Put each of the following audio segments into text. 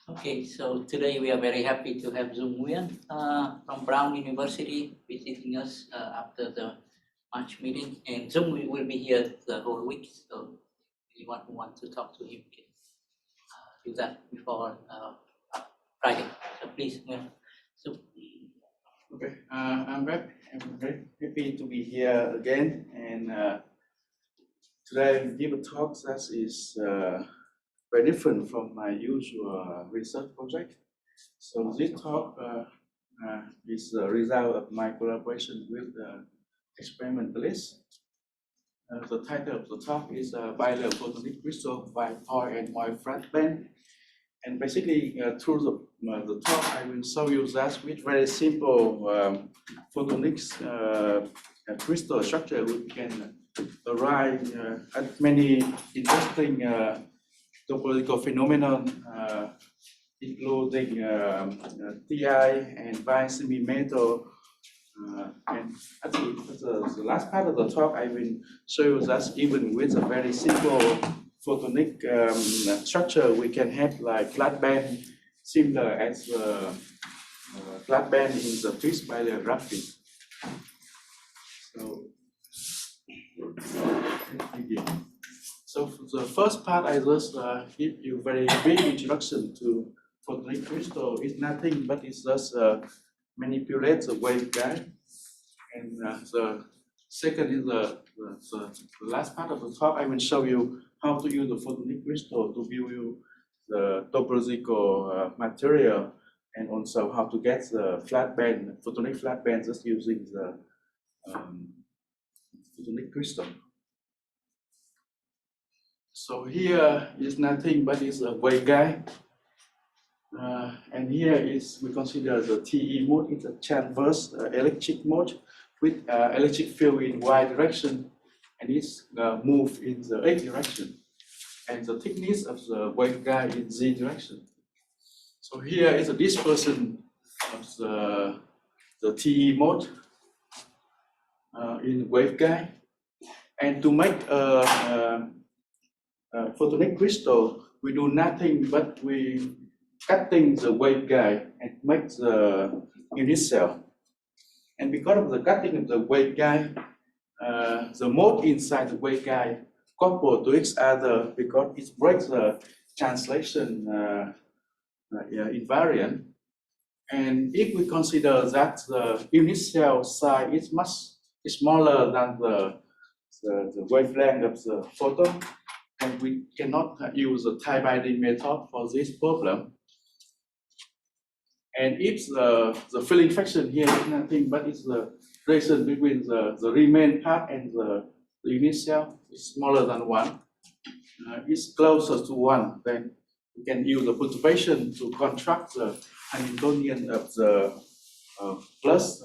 Okay, so today we are very happy to have Dung Nguyen from Brown University visiting us after the March meeting. And Dung will be here the whole week, so anyone who wants to talk to him can do that before Friday. So please, Nguyen. So, okay, I'm very happy to be here again, and today I will give a talk that is very different from my usual research project. So this talk is the result of my collaboration with experimentalists. The title of the talk is Bilayer Photonic Crystal by Moire and Moire flatband. And basically, through the talk, I will show you that with very simple photonics crystal structure, we can arrive at many interesting topological phenomenon, including Ti and bi-semi-metal. And actually, the last part of the talk, I will show you that even with a very simple photonic structure, we can have like flat band similar as the flat band in the fixed bilayer graphene. So, let's begin. So for the first part, I just give you very brief introduction to photonic crystal. It's nothing but it's just manipulate the waveguide. And the second is the last part of the talk. I will show you how to use the photonic crystal to view you the topological material, and also how to get the flat band, photonic flat band, just using the photonic crystal. So here is nothing but it's a waveguide, and here is we consider the TE mode. It's a transverse electric mode with electric field in y direction, and it's move in the x direction, and the thickness of the waveguide in z direction. So here is a dispersion of the TE mode in waveguide, and to make a photonic crystal, we do nothing but we cutting the waveguide and make the unit cell. And because of the cutting of the waveguide, the mode inside the waveguide couple to each other because it breaks the translation invariant. And if we consider that the unit cell size is much smaller than the wavelength of the photon, and we cannot use the tie binding method for this problem. And if the filling fraction here is nothing but it's the relation between the remain part and the unit cell is smaller than 1, it's closer to 1, then we can use the perturbation to contract the Hamiltonian of the plus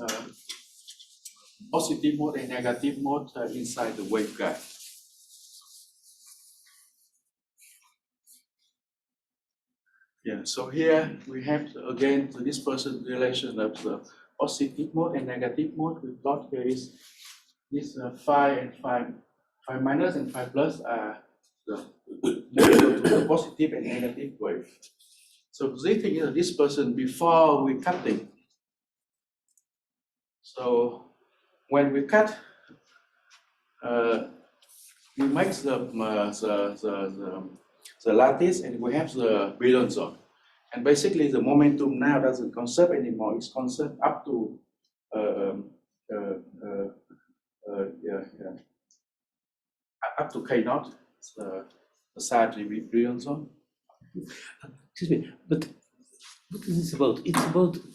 positive mode and negative mode inside the waveguide. Yeah, so here we have again the dispersion relation of the positive mode and negative mode. We plot here is this phi and phi minus and phi plus are the positive and negative wave. So this thing is a dispersion before we cutting. So when we cut, we make the lattice, and we have the Brillouin zone. And basically, the momentum now doesn't conserve anymore. It's conserved up to up to K naught, the side Brillouin zone. Excuse me, but what is this about?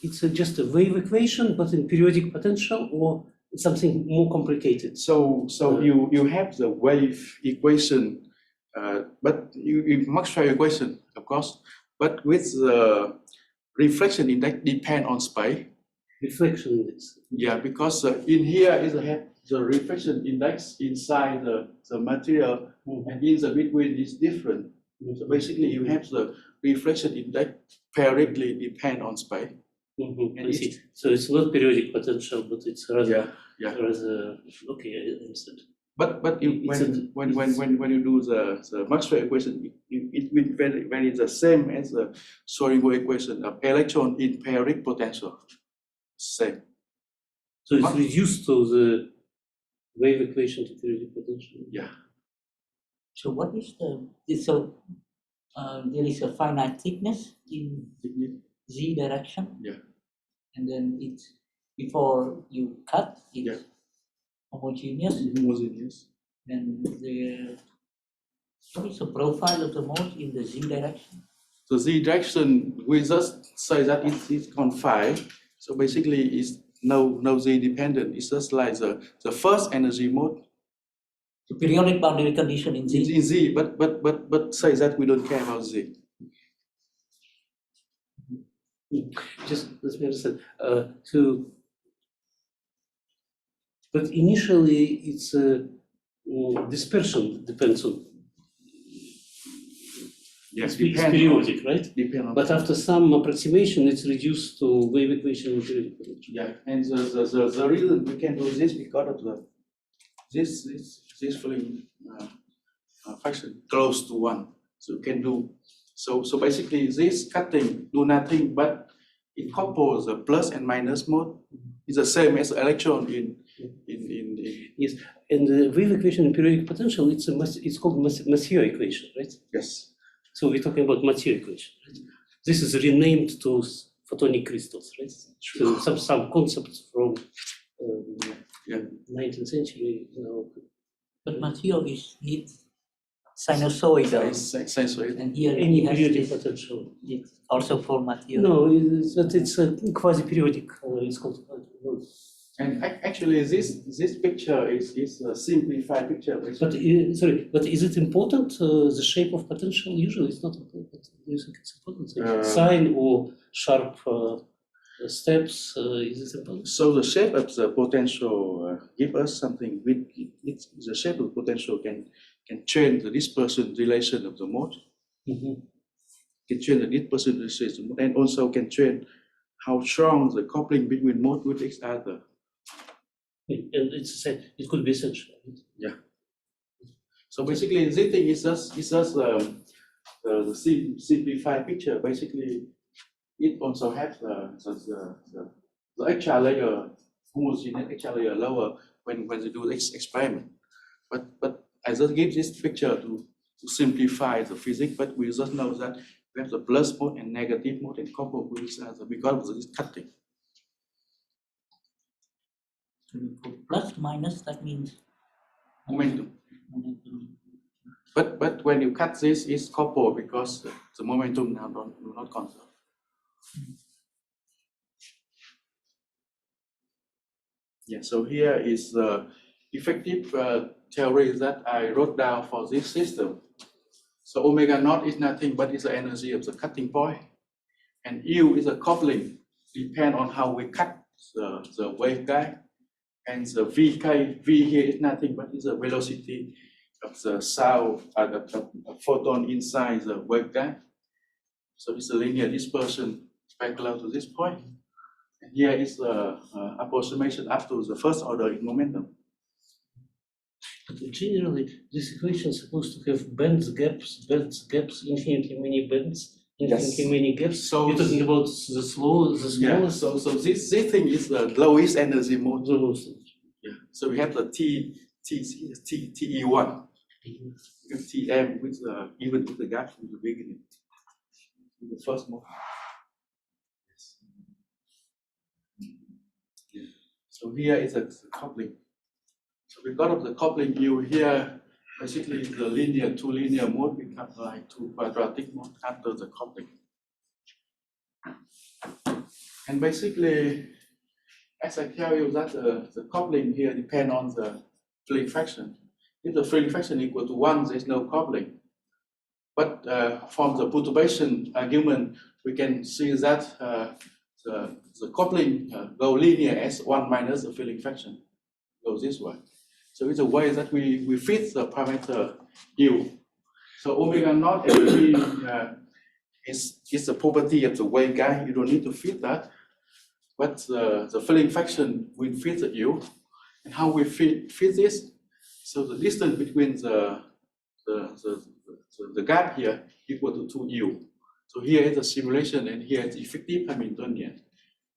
It's just a wave equation, but in periodic potential, or something more complicated? So you have the wave equation. But you Maxwell equation, of course, but with the reflection index depend on space. Reflection index. Yeah, because in here is the reflection index inside the material, and in the between is different. So basically, you have the reflection index periodically depend on space. I see. So it's not periodic potential, but it's rather, yeah. rather okay. I understand. But when you do the Maxwell equation, it will very the same as the Schrodinger equation of electron in periodic potential. Same. So it's reduced to the wave equation to periodic potential. Yeah. So what is there is a finite thickness in z direction. Yeah. And then it's before you cut, it's Yeah. homogeneous. Homogeneous. Then what is the profile of the mode in the z direction? So z direction, we just say that it's confined. So basically, it's no z dependent. It's just like the first energy mode. The periodic boundary condition in z. In z, but say that we don't care about z. Just let me understand. But initially, it's dispersion depends on. Yes, It's periodic, right? Depend on. But after some approximation, it's reduced to wave equation in periodic potential. Yeah, and the reason we can do this because of this filling fraction close to 1. So you can do so basically this cutting do nothing but it couples the plus and minus mode. It's the same as electron in Yes, and the wave equation in periodic potential, it's called Moire equation, right? Yes. So we're talking about Moire equation, right? This is renamed to photonic crystals, right? So some concepts from 19th century, you know. But Moire is sinusoidal. Sinusoidal. And here Any he has periodic this, potential. it's also for Moire. No, it's a quasi-periodic. It's called. And actually, this picture is a simplified picture. But is it important? The shape of potential usually it's not important. Do you think it's important? Sign or sharp steps? Is it important? So the shape of the potential give us something. The shape of the potential can change the dispersion relation of the mode. Mm-hmm. Can change the dispersion relation of the mode, and also can change how strong the coupling between mode with each other. And it could be essential. Yeah. So basically, this thing is just the simplified picture. Basically, it also has the extra layer, homogeneous extra layer lower when they do this experiment. But I just give this picture to simplify the physics. But we just know that we have the plus mode and negative mode and coupled with each other because of this cutting. Plus minus, that means Momentum. But when you cut this, it's coupled because the momentum now do not conserve. Yeah. So here is the effective theory that I wrote down for this system. So omega naught is nothing but is the energy of the cutting point, and U is a coupling. Depend on how we cut the waveguide. And the V here is nothing but is the velocity of the sound, the photon inside the waveguide. So it's a linear dispersion parallel to this point. And here is the approximation up to the first order in momentum. But generally, this equation is supposed to have bends, gaps, infinitely many bends, infinitely many gaps. So you're talking about the smallest. Yeah. So this thing is the lowest energy mode. The lowest. Yeah. So we have the TE1, TM with even with the gap from the beginning, in the first mode. Yeah. So here is the coupling. So because of the coupling, you here basically the two linear mode become like two quadratic mode after the coupling. And basically, as I tell you that the coupling here depends on the filling fraction. If the filling fraction equal to 1, there is no coupling. But from the perturbation argument, we can see that the coupling go linear as 1 minus the filling fraction. Goes this way. So it's a way that we fit the parameter U. So omega naught is the property of the waveguide. You don't need to fit that. But the filling fraction will fit the U. And how we fit this? So the distance between the gap here equal to 2u. So here is the simulation and here is effective Hamiltonian.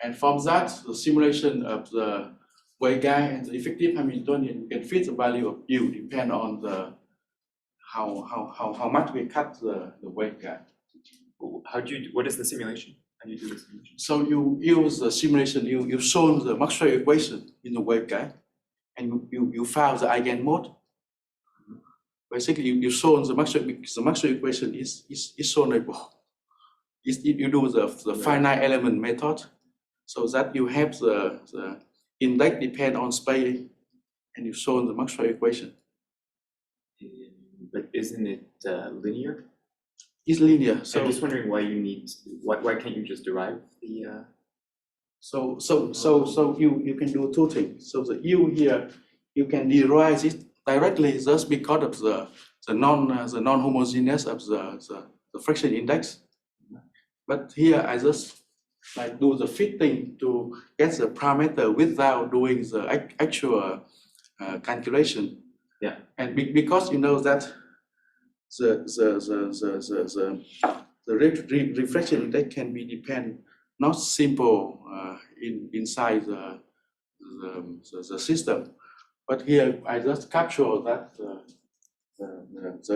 And from that, the simulation of the waveguide and the effective Hamiltonian, we can fit the value of u depend on the how much we cut the waveguide. What is the simulation? How do you do the simulation? So you use the simulation, you solve the Maxwell equation in the waveguide, and you found the eigenmode. Basically, you solve the Maxwell equation is solvable. You do the finite element method, so that you have the index depend on space, and you solve the Maxwell equation. But isn't it linear? It's linear. So I'm just wondering why you need. Why can't you just derive the? So you can do two things. So the u here, you can derive it directly just because of the non-homogeneous of the friction index. But here I just like do the fitting to get the parameter without doing the actual calculation. Yeah. And because you know that the reflection index can be depend not simple inside the system, but here I just capture that the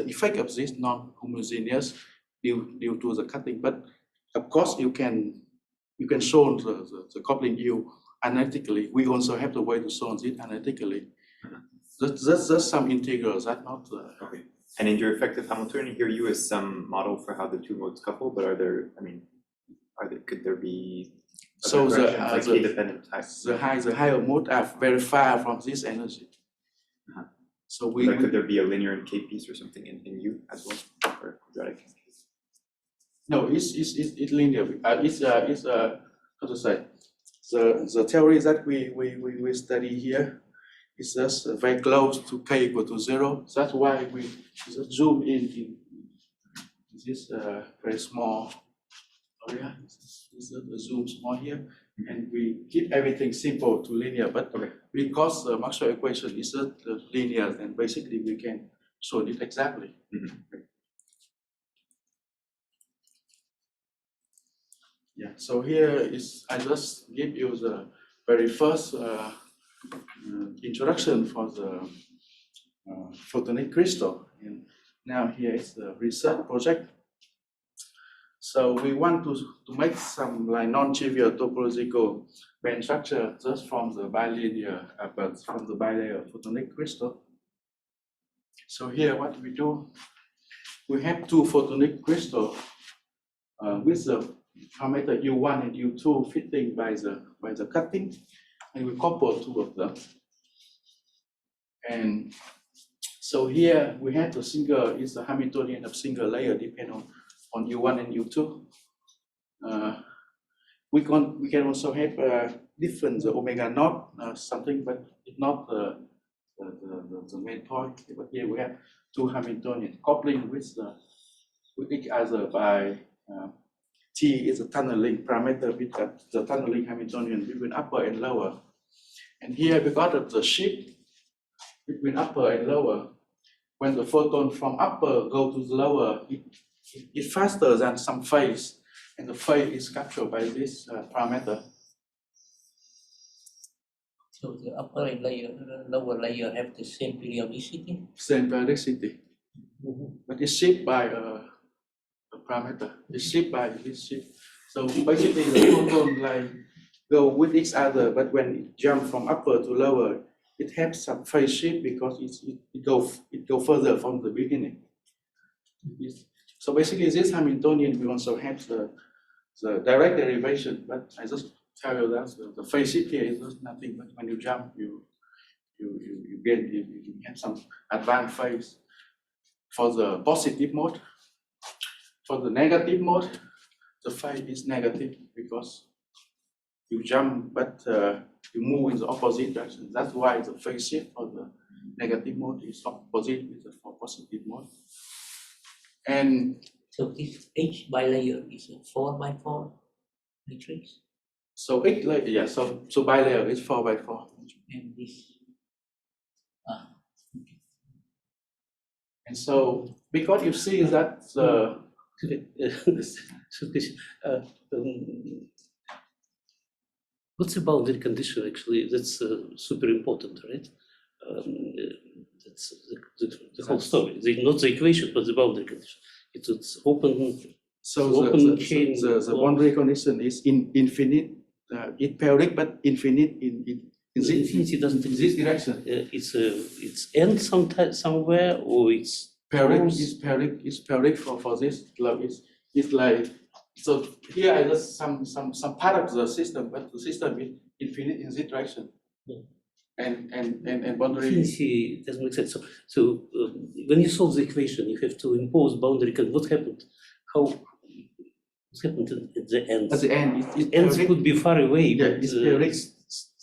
effect of this non-homogeneous due to the cutting. But of course you can solve the coupling U analytically. We also have the way to solve it analytically. That's some integrals. That's not. Okay. And in your effective Hamiltonian, here U is some model for how the two modes couple. But are there? Could there be? So K-dependent types? The higher mode are very far from this energy. So could there be a linear in K piece or something in U as well, or quadratic? No, it's linear. It's how to say, the theory that we study here is just very close to K equal to 0. That's why we just zoom in this very small area. Zoom small here, and we keep everything simple to linear. But because the Maxwell equation is linear, then basically we can solve it exactly. Yeah, so here is, I just give you the very first introduction for the photonic crystal. And now here is the research project. So we want to make some like non-trivial topological band structure just from the bilinear, from the bilayer photonic crystal. So here what we do, we have two photonic crystals with the parameter U1 and U2 fitting by the cutting, and we couple two of them. And so here we have the single is the Hamiltonian of single layer depending on U1 and U2. We can also have different omega naught something, but it's not the main point. But here we have two Hamiltonian coupling with each other by T is a tunneling parameter with the tunneling Hamiltonian between upper and lower. And here because of the shift between upper and lower, when the photon from upper go to the lower, it's faster than some phase, and the phase is captured by this parameter. So the upper and lower layer have the same periodicity? Same periodicity. But it's shaped by a parameter. It's shaped by this shift. So basically the photon like go with each other, but when it jump from upper to lower, it has some phase shift because it go further from the beginning. So basically this Hamiltonian we also have the direct derivation, but I just tell you that the phase shift here is just nothing but when you jump you have some advanced phase. For the positive mode, for the negative mode, the phase is negative because you jump but you move in the opposite direction. That's why the phase shift for the negative mode is opposite with the positive mode. And so this H bilayer is a 4x4 matrix. So H layer, yeah. So bilayer is 4x4. And this And so, because you see that the what's the boundary condition actually? That's super important, right? That's the whole story. Not the equation, but the boundary condition. It's open. so open chain. the boundary condition is infinite. It's periodic, but infinite in The infinity doesn't this exist. direction. It's end somewhere, or it's Periodic close. is periodic is periodic for this. It's like, so here I just some part of the system, but the system is infinite in this direction. Yeah. And boundary. Infinity doesn't make sense. So when you solve the equation, you have to impose boundary. What happened? What happened at the end? At the end, it's Ends periodic. could be far away, Yeah, but it's periodic.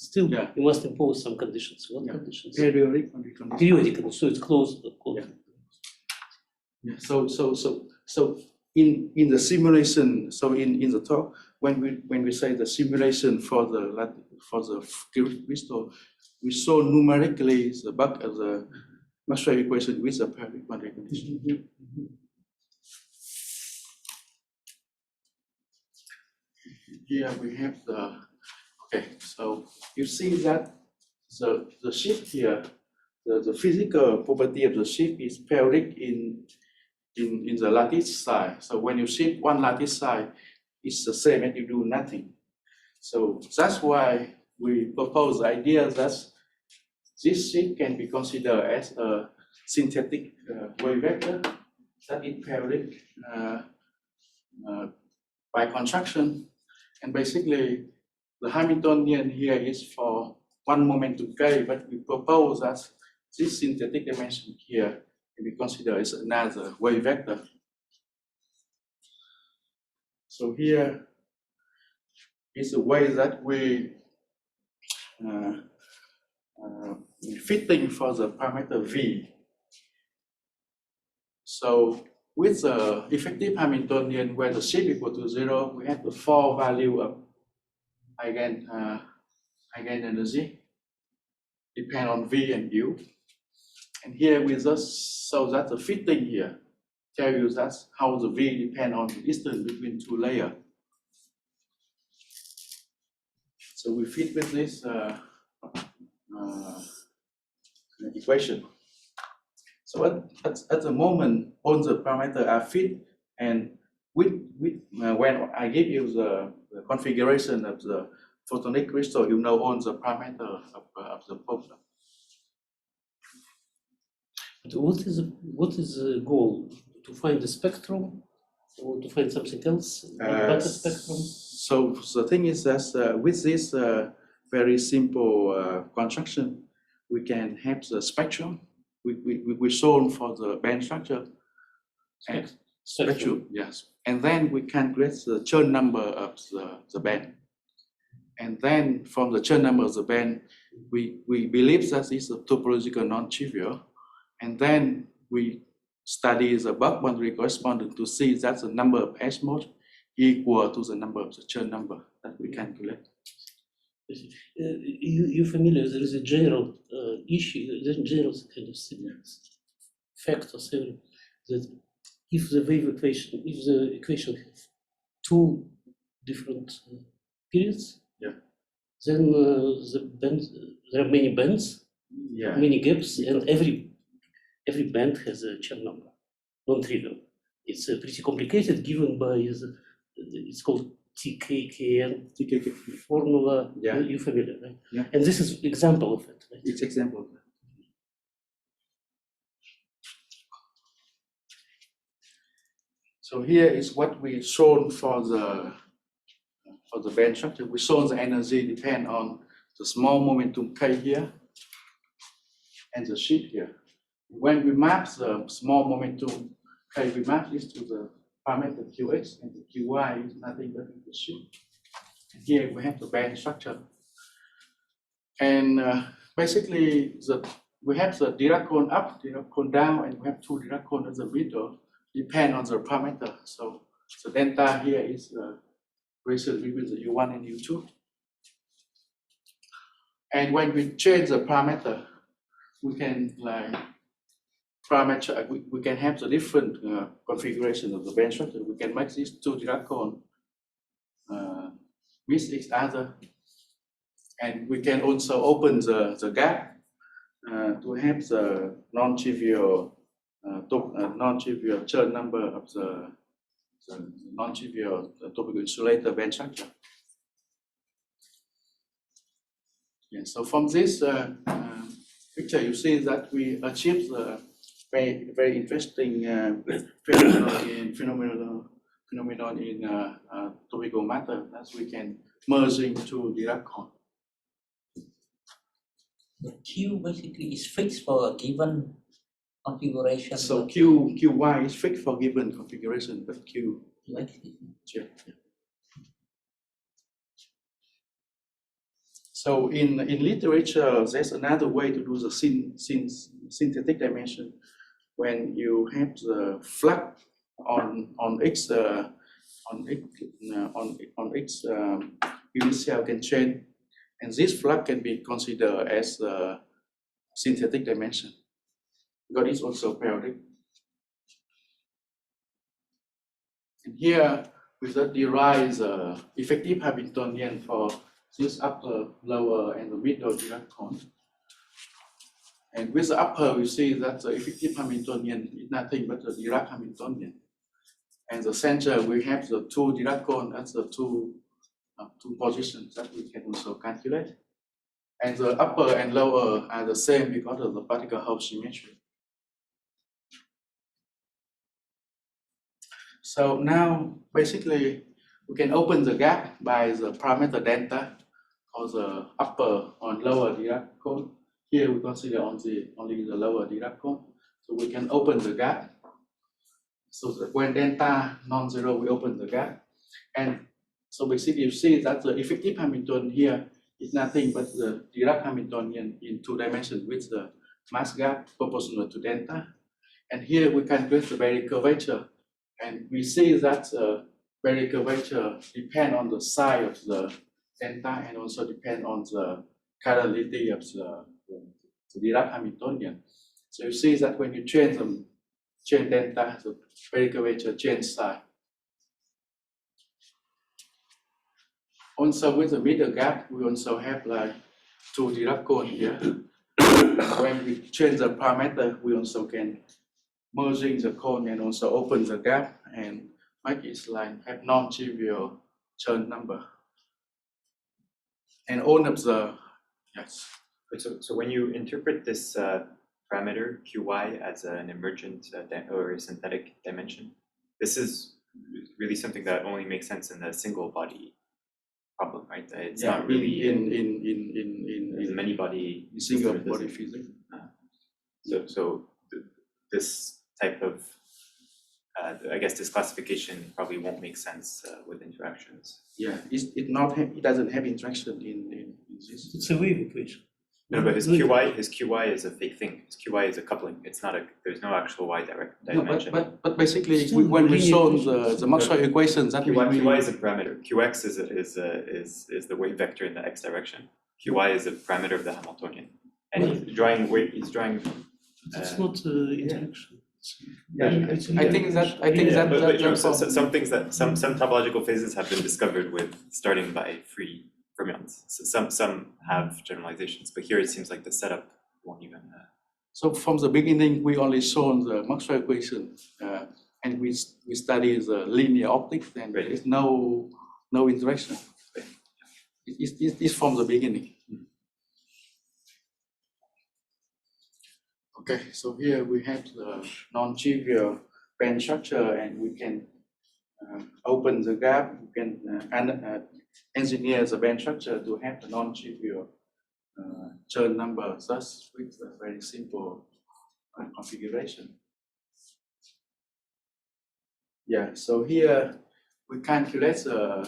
still Yeah. you must impose some conditions. What Yeah. conditions? Periodic boundary condition. Periodic, so it's closed. Yeah. Yeah. So in the simulation, so in the talk, when we say the simulation for the crystal, we show numerically the back of the Maxwell equation with the periodic boundary condition. Here we have the, okay, so you see that the shape here, the physical property of the shape is periodic in the lattice side. So when you shift one lattice side, it's the same as you do nothing. So that's why we propose the idea that this shape can be considered as a synthetic wave vector that is periodic by construction. And basically, the Hamiltonian here is for one momentum k, but we propose that this synthetic dimension here can be considered as another wave vector. So here is the way that we fitting for the parameter v. So with the effective Hamiltonian where the shape equal to 0, we have the 4 value of eigenenergy depend on v and u. And here we just so that the fitting here tell you that's how the v depend on the distance between two layers. So we fit with this equation. So at the moment, all the parameters are fit, and when I give you the configuration of the photonic crystal, you know all the parameters of the problem. But what is the goal? To find the spectrum, or to find something else? But the spectrum. So the thing is that with this very simple construction, we can have the spectrum. We shown for the band structure and spectrum, yes. And then we calculate the Chern number of the band. And then from the Chern number of the band, we believe that it's a topological non-trivial. And then we study the Buck boundary correspondence to see that the number of S modes equal to the number of the Chern number that we calculate. You're familiar, there is a general issue, there's a general kind of fact or theory that if the wave equation, if the equation has two different periods, yeah, then the bands, there are many bands, yeah, many gaps, and every band has a Chern number, non-trivial. It's pretty complicated given by it's called Tkkn Formula. Yeah. You're familiar, right? Yeah. And this is example of it. Right? It's example. So here is what we shown for the band structure. We shown the energy depend on the small momentum k here and the sheet here. When we map the small momentum k, we map this to the parameter qx, and the qy is nothing but the sheet. And here we have the band structure. And basically, we have the Dirac cone up, Dirac cone down, and we have two Dirac cone in the middle, depend on the parameter. So the delta here is the ratio between the U1 and U2. And when we change the parameter, we can like parameter, we can have the different configuration of the band structure. We can make these two Dirac cone with each other, and we can also open the gap to have the non-trivial non-trivial Chern number of the non-trivial topical insulator band structure. Yeah, so from this picture, you see that we achieved a very interesting phenomenon in topical matter that we can merge into Dirac cone. The Q basically is fixed for a given configuration. So QY is fixed for given configuration, but Q. Yeah. So in literature, there's another way to do the synthetic dimension when you have the flux on X unit cell can change, and this flux can be considered as a synthetic dimension because it's also periodic. And here we derive the effective Hamiltonian for this upper, lower, and the middle Dirac cone. And with the upper, we see that the effective Hamiltonian is nothing but the Dirac Hamiltonian. And the center, we have the two Dirac cone, that's the two positions that we can also calculate. And the upper and lower are the same because of the particle Hopf symmetry. So now, basically, we can open the gap by the parameter delta or the upper or lower Dirac cone. Here we consider only the lower Dirac cone. So we can open the gap. So that when delta non-zero, we open the gap. And so basically you see that the effective Hamiltonian here is nothing but the Dirac Hamiltonian in 2 dimensions with the mass gap proportional to delta. And here we calculate the Berry curvature. And we see that Berry curvature depends on the size of the delta and also depend on the chirality of the Dirac Hamiltonian. So you see that when you change delta, the Berry curvature change size. Also with the middle gap, we also have like 2 Dirac cone here. When we change the parameter, we also can merging the cone and also open the gap and make it like have non-trivial Chern number. And all of the, yes. So when you interpret this parameter Qy as an emergent or a synthetic dimension, this is really something that only makes sense in a single body problem, right? It's not really in many body single body physics. So this type of I guess this classification probably won't make sense with interactions. Yeah, it doesn't have interaction in this. It's a wave equation. No, but his Qy is a fake thing. His Qy is a coupling. It's not there's no actual y direct dimension. No, but basically, when we solve the Maxwell equations, that Qy is a parameter. Qx is the wave vector in the x direction. Qy is a parameter of the Hamiltonian, and he's drawing. It's not interaction. I think that some things that some topological phases have been discovered with starting by free fermions. So some have generalizations, but here it seems like the setup won't even. So from the beginning, we only shown the Maxwell equation, and we study the linear optics, and there is no interaction. It's from the beginning. Okay, so here we have the non-trivial band structure, and we can open the gap. We can engineer the band structure to have the non-trivial Chern number, thus with a very simple configuration. Yeah, so here we calculate the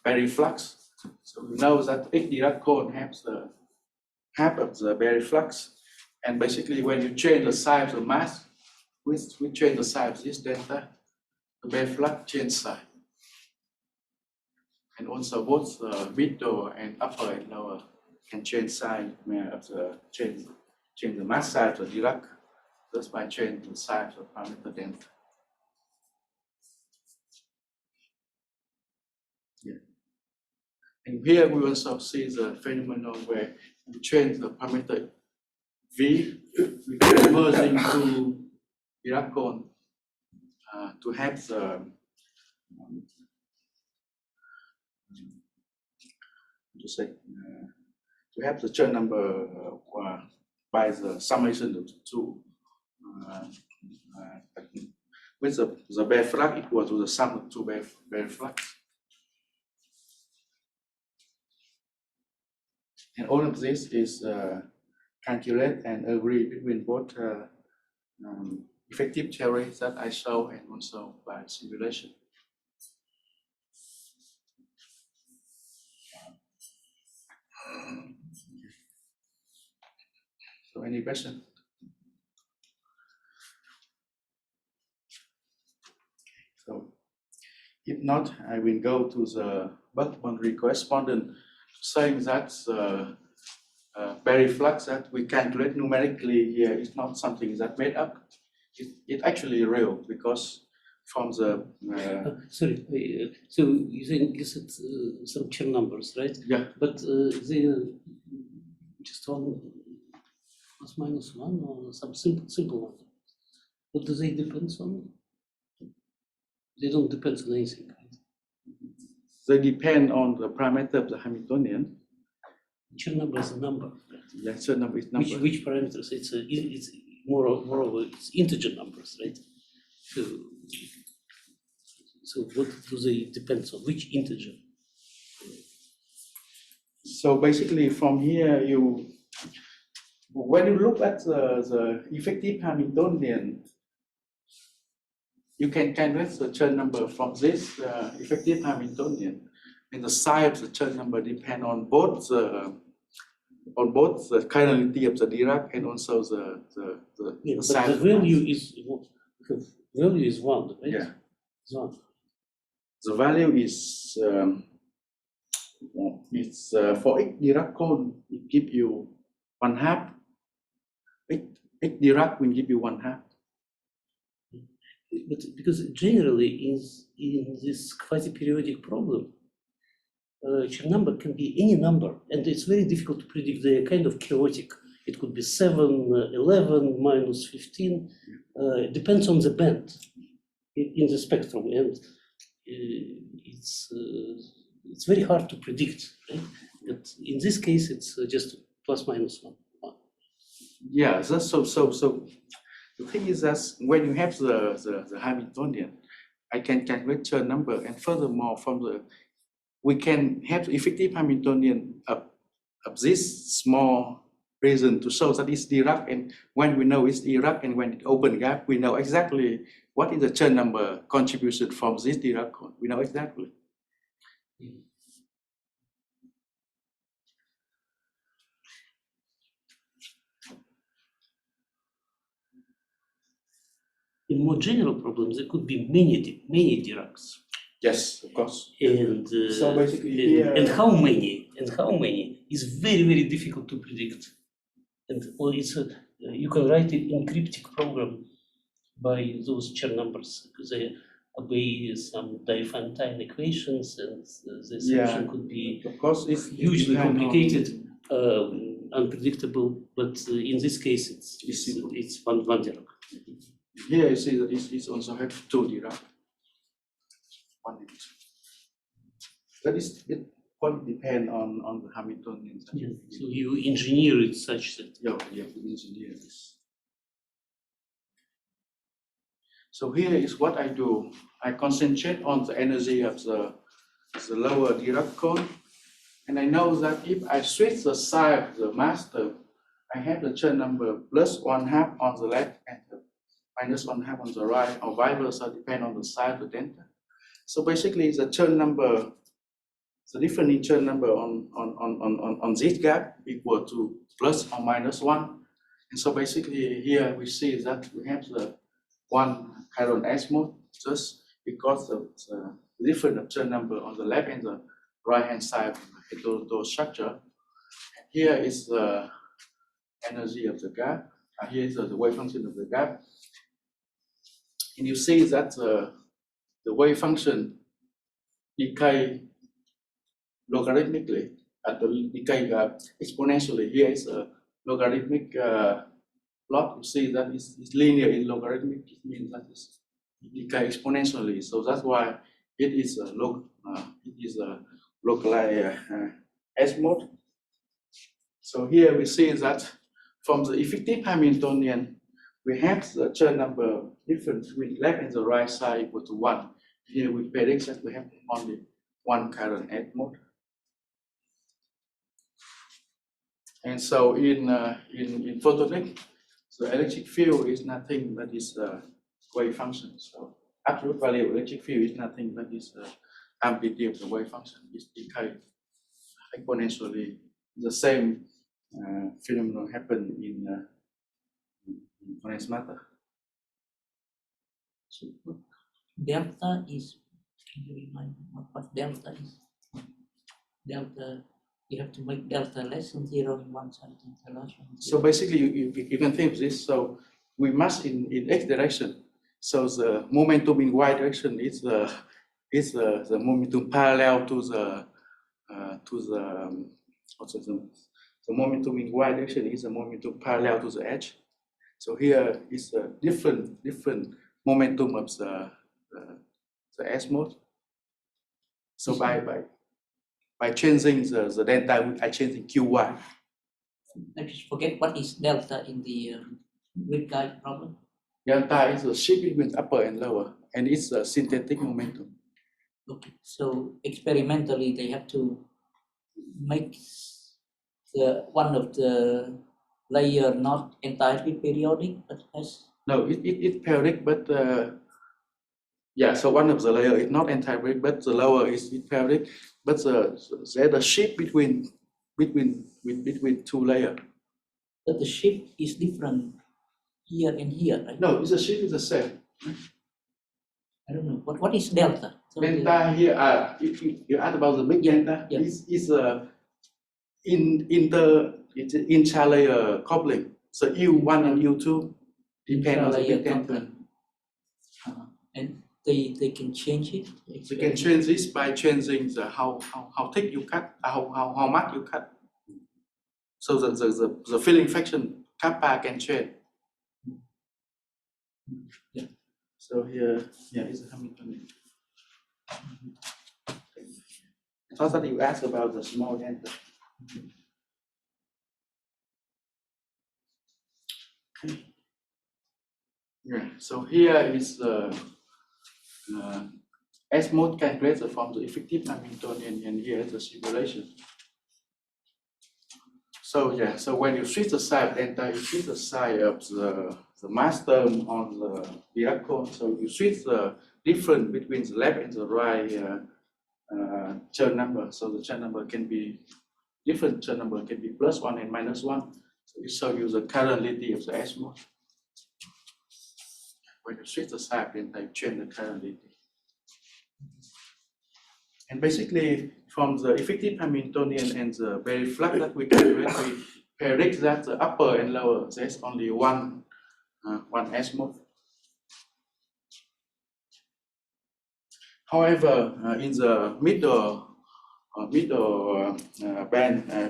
Berry flux. So we know that each Dirac cone has the half of the Berry flux. And basically, when you change the size of mass, we change the size of this delta, the Berry flux change size. And also both the middle and upper and lower can change size of the change the mass size of the Dirac just by changing the size of parameter delta. Yeah. And here we also see the phenomenon where we change the parameter V, we convert into Dirac cone to have the to have the Chern number by the summation of the two with the bare flux equal to the sum of two bare flux. And all of this is calculated and agreed between both effective theory that I show and also by simulation. So any question? So if not, I will go to the bulk boundary correspondence, saying that the Berry flux that we calculate numerically here is not something that made up. It's actually real because from the sorry, so you said some Chern numbers, right? yeah. But they just one plus minus one or some simple one. What do they depend on? They don't depend on anything. Right? They depend on the parameter of the Hamiltonian. Chern number is a number. Yeah, Chern number is number. Which parameters? It's moreover it's integer numbers, right? So what do they depend on? Which integer? So basically, from here when you look at the effective Hamiltonian, you can calculate the Chern number from this effective Hamiltonian, and the size of the Chern number depend on both the cardinality of the Dirac and also the size. But the value is one, right? Yeah. It's one. The value is for each Dirac cone, it gives you 1/2. Each Dirac will give you 1/2. But because generally in this quasi-periodic problem, Chern number can be any number, and it's very difficult to predict. They are kind of chaotic. It could be 7, 11, minus 15. It depends on the band in the spectrum, and it's very hard to predict. Right? But in this case, it's just plus minus one. Yeah, so the thing is that when you have the Hamiltonian, I can calculate Chern number, and furthermore, we can have the effective Hamiltonian of this small region to show that it's Dirac, and when we know it's Dirac and when it open gap, we know exactly what is the Chern number contribution from this Dirac cone. We know exactly. In more general problems, there could be many Diracs. Yes, of course. And so basically, and how many is very difficult to predict. And it's you can write an encryptic program by those Chern numbers because they obey some Diophantine equations, and the solution could be of course it's hugely complicated, unpredictable. But in this case, it's one Dirac. Here you see that it also has 2 Dirac. That is, it quite depend on the Hamiltonian. Yeah. So you engineer it such that. Yeah, we engineer this. So here is what I do. I concentrate on the energy of the lower Dirac cone, and I know that if I switch the side of the master, I have the Chern number plus 1/2 on the left and the minus 1/2 on the right, or vice versa, depend on the side of the delta. So basically, the Chern number, the difference in Chern number on this gap equal to plus or minus 1. And so basically, here we see that we have the 1 chiron azimuth just because of the difference of Chern number on the left and the right hand side of the heterodox structure. Here is the energy of the gap. Here is the wave function of the gap. And you see that the wave function decay logarithmically, at the decay exponentially. Here is a logarithmic plot. You see that it's linear in logarithmic. It means that it's decay exponentially. So that's why it is a localized S mode. So here we see that from the effective Hamiltonian, we have the Chern number difference between left and the right side equal to 1. Here we predict that we have only one current S mode. And so in photonic, the electric field is nothing but is a wave function. So absolute value of electric field is nothing but is the amplitude of the wave function. It's decay exponentially. The same phenomenon happen in condensed matter. So delta is, can you remind me what delta is? Delta, you have to make delta less than 0 in one side and less than 0. So basically, you can think of this. So we must in x direction. So the momentum in y direction is the momentum parallel to the momentum in y direction is the momentum parallel to the edge. So here is a different momentum of the S mode. So by changing the delta, I change in QY. I just forget what is delta in the waveguide problem. Delta is the shift between upper and lower, and it's a synthetic momentum. Okay, so experimentally they have to make the one of the layer not entirely periodic, but has. No, it's periodic, but yeah. So one of the layer is not entirely, but the lower is periodic. But there's a shift between two layers. But the shift is different here and here, right? No, it's a shift is the same. I don't know. What is delta? So Delta here, if you ask about the big delta, yeah. is it's intra-layer coupling. So U1 and U2 depend on the intra-layer big delta. coupling. And they can change it. You can change this by changing the how thick you cut, how much you cut. So the filling fraction kappa can change. Yeah. So here is a Hamiltonian. I thought that you asked about the small delta. Okay. Yeah. So here is the S mode calculated from the effective Hamiltonian, and here is the simulation. So yeah, so when you switch the side of delta, you switch the side of the mass term on the Dirac cone. So you switch the difference between the left and the right Chern number. So the Chern number can be different. Chern number can be +1 and -1. So it shows you the currentlity of the S mode. When you switch the side, then they change the currentlity. And basically, from the effective Hamiltonian and the very flux that we calculate, we predict that the upper and lower, there's only one S mode. However, in the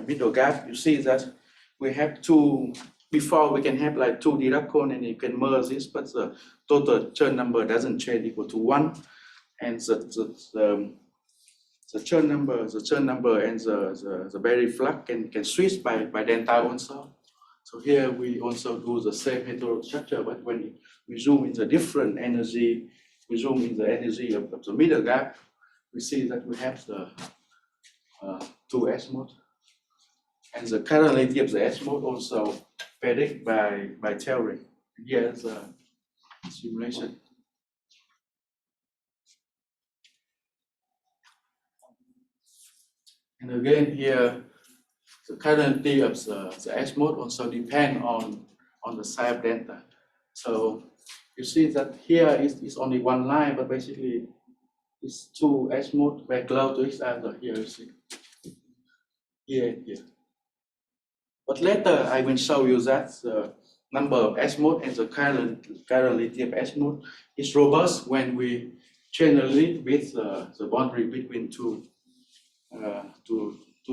middle gap, you see that we have two. Before we can have like two Dirac cone, and you can merge this, but the total Chern number doesn't change equal to 1, and the Chern number and the Berry flux can switch by delta also. So here we also do the same heterostructure, but when we zoom in the different energy, we zoom in the energy of the middle gap, we see that we have the two S mode. And the currentlity of the S mode also predict by theory. Here is a simulation. And again here, the currentlity of the S mode also depend on the side of delta. So you see that here is only one line, but basically it's two S mode very close to each other. Here you see. Here and here. But later I will show you that number of S mode and the chirality of S mode is robust when we change a little bit the boundary between two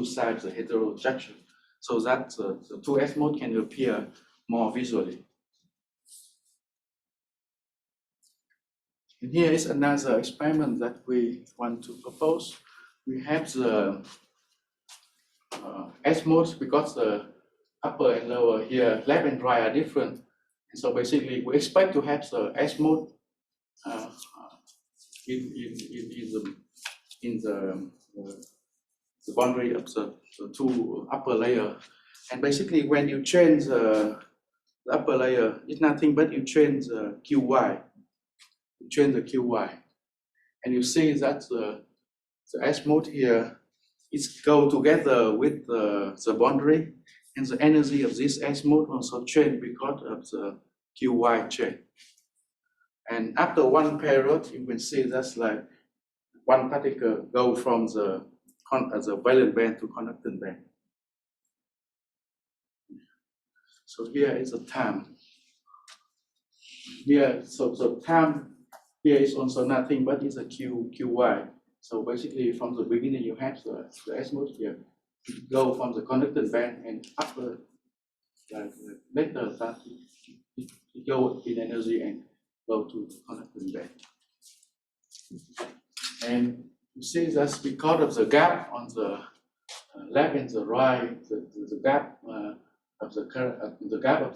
sides of the heterostructure, so that the two S mode can appear more visually. And here is another experiment that we want to propose. We have the S modes because the upper and lower here, left and right, are different. And so basically, we expect to have the S mode in the boundary of the two upper layer. And basically, when you change the upper layer, it's nothing but you change the QY. You change the QY, and you see that the S mode here is go together with the boundary, and the energy of this S mode also change because of the QY change. And after one period, you can see that's like one particle go from the valence band to conducting band. So here is the time. Here, so time here is also nothing but it's a QY. So basically, from the beginning, you have the S mode here. Go from the conducting band and upper, later that it go in energy and go to the conducting band. And you see that's because of the gap on the left and the right, the gap of the gap of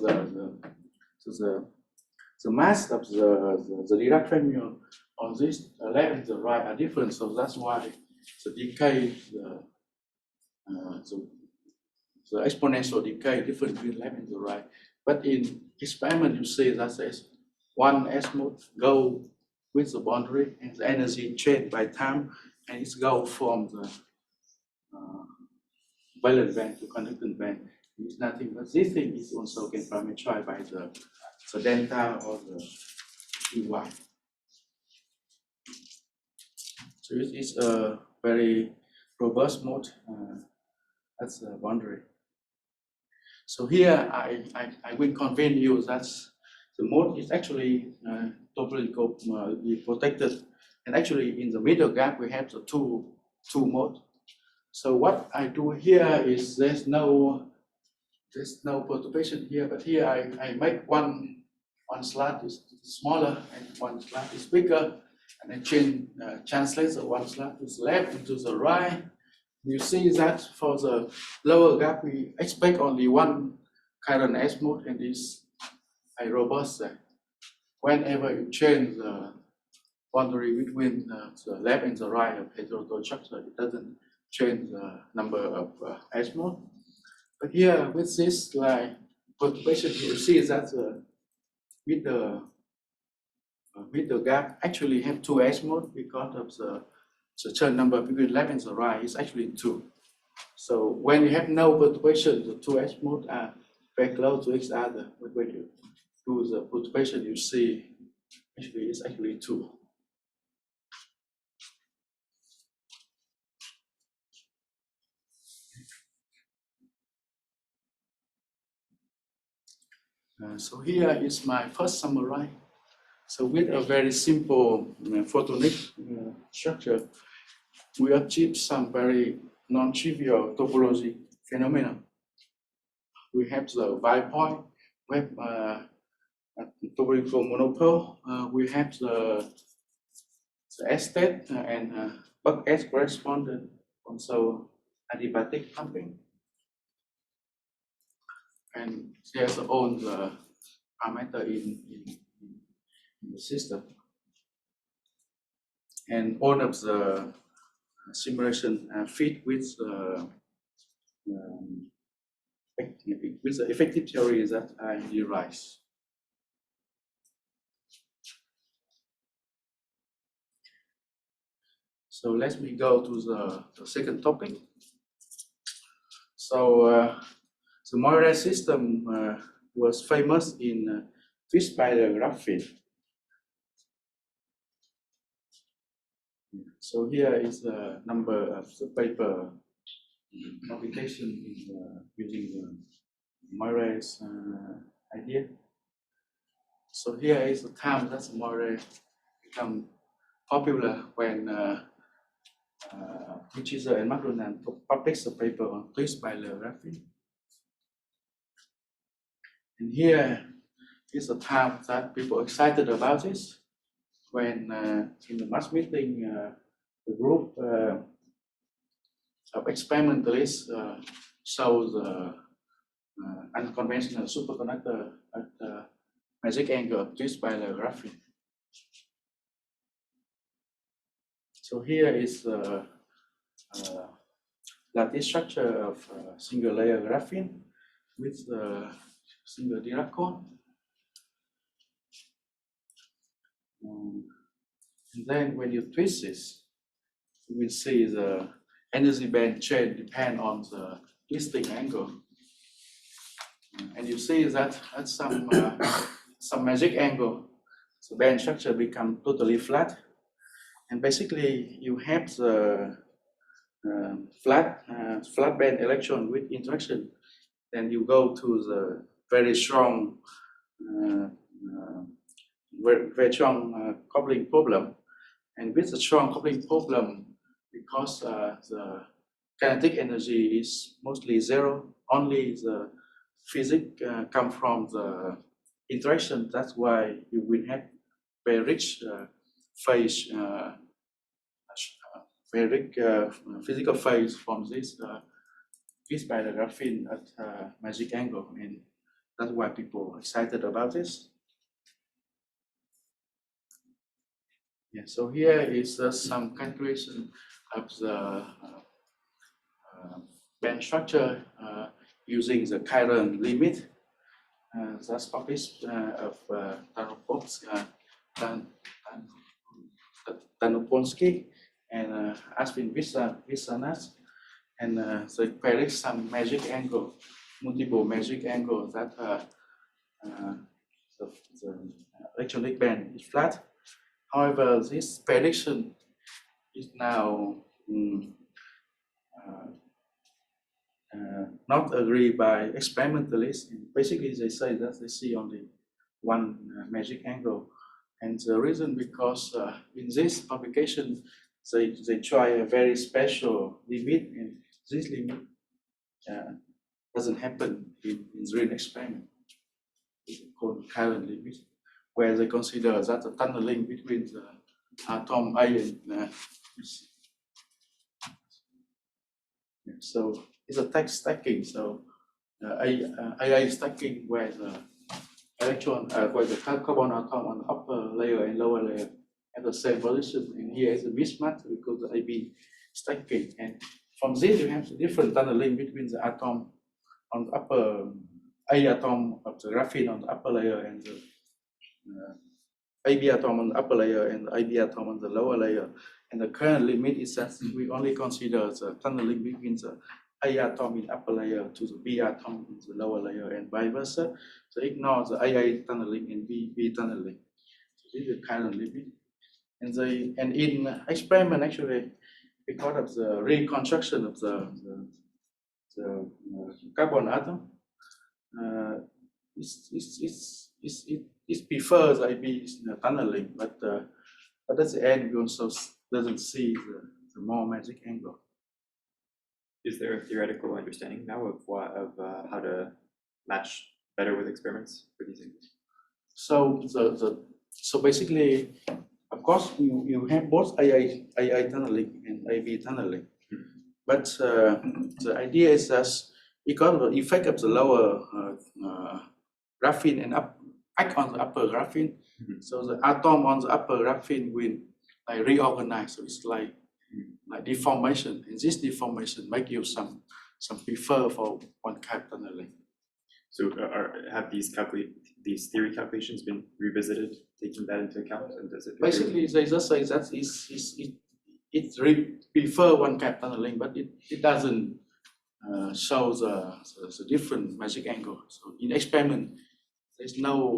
the mass of the Dirac fermion on this left and the right are different. So that's why the decay, the exponential decay different between left and the right. But in experiment, you see that says one S mode go with the boundary and the energy change by time, and it's go from the valence band to conducting band. It's nothing but this thing is also can parameterize by the delta or the QY. So it is a very robust mode as a boundary. So here I will convince you that the mode is actually topologically protected, and actually in the middle gap we have the two modes. So what I do here is there's no perturbation here, but here I make one slot is smaller and one slot is bigger, and I translate the one slot to the left and to the right. You see that for the lower gap we expect only one current S mode, and this is robust. Whenever you change the boundary between the left and the right of heterototal structure, it doesn't change the number of S mode. But here with this like perturbation, you see that with the gap actually have two S mode because of the Chern number between left and the right is actually 2. So when you have no perturbation, the two S modes are very close to each other. But when you do the perturbation, you see actually it's actually 2. So here is my first summary. So with a very simple photonic structure, we achieve some very non-trivial topology phenomena. We have the bipoint, we have topological monopole, we have the S-state and buck S correspondent, also adiabatic pumping. And there's all the parameter in the system. And all of the simulation fit with the effective theory that I derived. So let me go to the second topic. So the Moire system was famous in fish-spider graphene. So here is the number of the paper publication in using the Moire's idea. So here is the time that Moire become popular when Teacher and McDonald published a paper on twist bilayer graphene. And here is the time that people are excited about this. When in the mass meeting, the group of experimentalists shows unconventional superconductor at the magic angle of twist bilayer graphene. So here is the lattice structure of single layer graphene with the single Dirac cone. And then when you twist this, you will see the energy band change depend on the twisting angle. And you see that at some magic angle, the band structure become totally flat. And basically you have the flat band electron with interaction. Then you go to the very strong very strong coupling problem. And with the strong coupling problem, because the kinetic energy is mostly zero, only the physics come from the interaction. That's why you will have very rich phase, very rich physical phase from this twist bilayer graphene at magic angle, and that's why people are excited about this. Yeah, so here is some calculation of the band structure using the Chern limit. That's published of Tanopolsky and Aswin Viswanath, and they predict some magic angle, multiple magic angles that the electronic band is flat. However, this prediction is now not agreed by experimentalists. Basically, they say that they see only one magic angle, and the reason because in this publication they try a very special limit, and this limit doesn't happen in real experiment. It's called Chern limit, where they consider that the tunneling between the atom A and so it's a text stacking. So AA stacking where the electron, where the carbon atom on the upper layer and lower layer at the same position, and here is a mismatch because the AB stacking. And from this you have the different tunneling between the atom on the upper A atom of the graphene on the upper layer and the AB atom on the upper layer and the AB atom on the lower layer. And the current limit is that we only consider the tunneling between the A atom in upper layer to the B atom in the lower layer and vice versa. So ignore the AA tunneling and B tunneling. So this is the current limit. And in experiment actually, because of the reconstruction of the carbon atom, it prefers AB tunneling, but at the end we also doesn't see the more magic angle. Is there a theoretical understanding now of how to match better with experiments for these things? So basically, of course, you have both AA tunneling and AB tunneling, but the idea is that because of the effect of the lower graphene and act on the upper graphene, so the atom on the upper graphene will reorganize. So it's like deformation, and this deformation make you some prefer for one type tunneling. So have these theory calculations been revisited, taking that into account? And does it basically they just say that it prefer one type tunneling, but it doesn't show the different magic angle. So in experiment, there's no